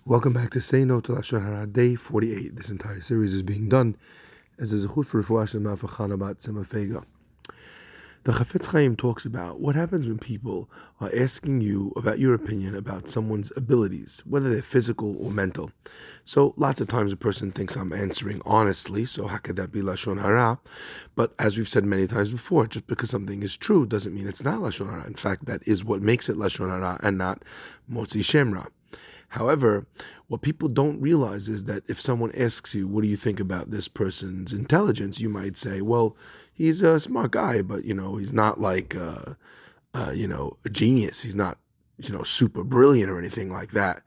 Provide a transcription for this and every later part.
Welcome back to Say No To Lashon Hara, day 48. This entire series is being done as a zechut for Refuah Shlema for Chana Bat Tzemah Fega. The Chafetz Chaim talks about what happens when people are asking you about your opinion about someone's abilities, whether they're physical or mental. So lots of times a person thinks I'm answering honestly, so how could that be Lashon Hara? But as we've said many times before, just because something is true doesn't mean it's not Lashon Hara. In fact, that is what makes it Lashon Hara and not Motzi Shem Ra. However, what people don't realize is that if someone asks you, what do you think about this person's intelligence, you might say, well, he's a smart guy, but, he's not like, a genius. He's not, super brilliant or anything like that.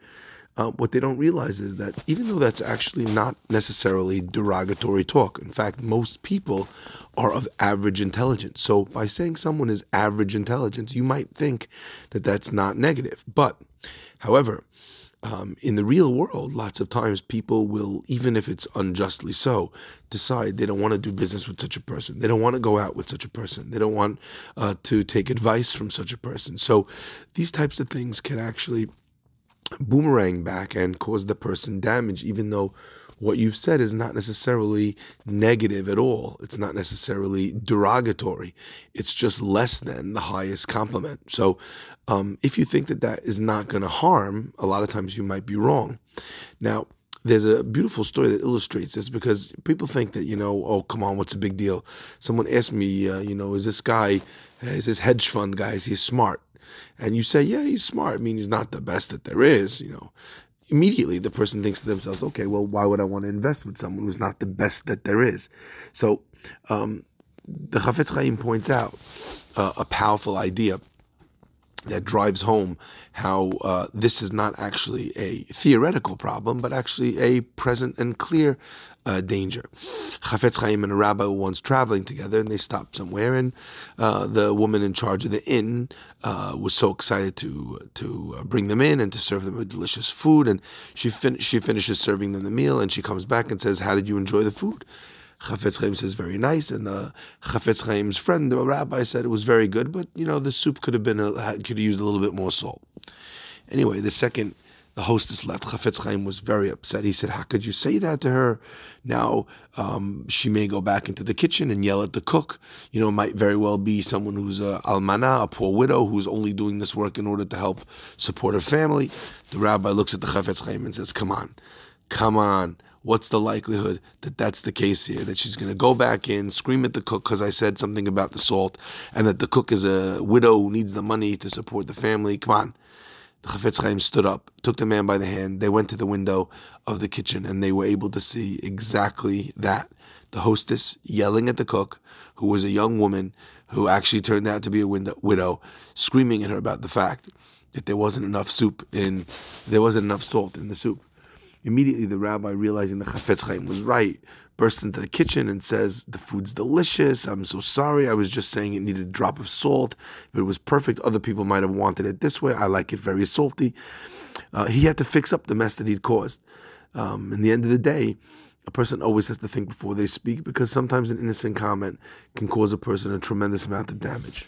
What they don't realize is that even though that's actually not necessarily derogatory talk, in fact, most people are of average intelligence. So by saying someone is average intelligence, you might think that that's not negative. But, however, in the real world, lots of times people will, even if it's unjustly so, decide they don't want to do business with such a person. They don't want to go out with such a person. They don't want to take advice from such a person. So these types of things can actually boomerang back and cause the person damage, even though what you've said is not necessarily negative at all. It's not necessarily derogatory. It's just less than the highest compliment. So if you think that that is not going to harm, a lot of times you might be wrong. Now, there's a beautiful story that illustrates this because people think that, oh, come on, what's the big deal? Someone asked me, is this hedge fund guy, is he smart? And you say, yeah, he's smart. I mean, he's not the best that there is, Immediately, the person thinks to themselves, okay, well, why would I want to invest with someone who's not the best that there is? So the Chafetz Chaim points out a powerful idea that drives home how this is not actually a theoretical problem, but actually a present and clear danger. Chafetz Chaim and a rabbi were once traveling together, and they stopped somewhere, and the woman in charge of the inn was so excited to bring them in and to serve them a delicious food, and she finishes serving them the meal, and she comes back and says, "How did you enjoy the food?" Chafetz Chaim says, very nice, and Chafetz Chaim's friend, the rabbi, said it was very good, but the soup could have used a little bit more salt. Anyway, the second the hostess left, Chafetz Chaim was very upset. He said, how could you say that to her? Now she may go back into the kitchen and yell at the cook. It might very well be someone who's a almana, a poor widow, who's only doing this work in order to help support her family. The rabbi looks at the Chafetz Chaim and says, come on. What's the likelihood that that's the case here? That she's going to go back in, scream at the cook because I said something about the salt, and that the cook is a widow who needs the money to support the family? Come on. The Chafetz Chaim stood up, took the man by the hand. They went to the window of the kitchen, and they were able to see exactly that. The hostess yelling at the cook, who was a young woman who actually turned out to be a widow, screaming at her about the fact that there wasn't enough salt in the soup. Immediately, the rabbi, realizing the Chafetz Chaim was right, bursts into the kitchen and says, the food's delicious. I'm so sorry. I was just saying it needed a drop of salt. If it was perfect, other people might have wanted it this way. I like it very salty. He had to fix up the mess that he'd caused. In the end of the day, a person always has to think before they speak, because sometimes an innocent comment can cause a person a tremendous amount of damage.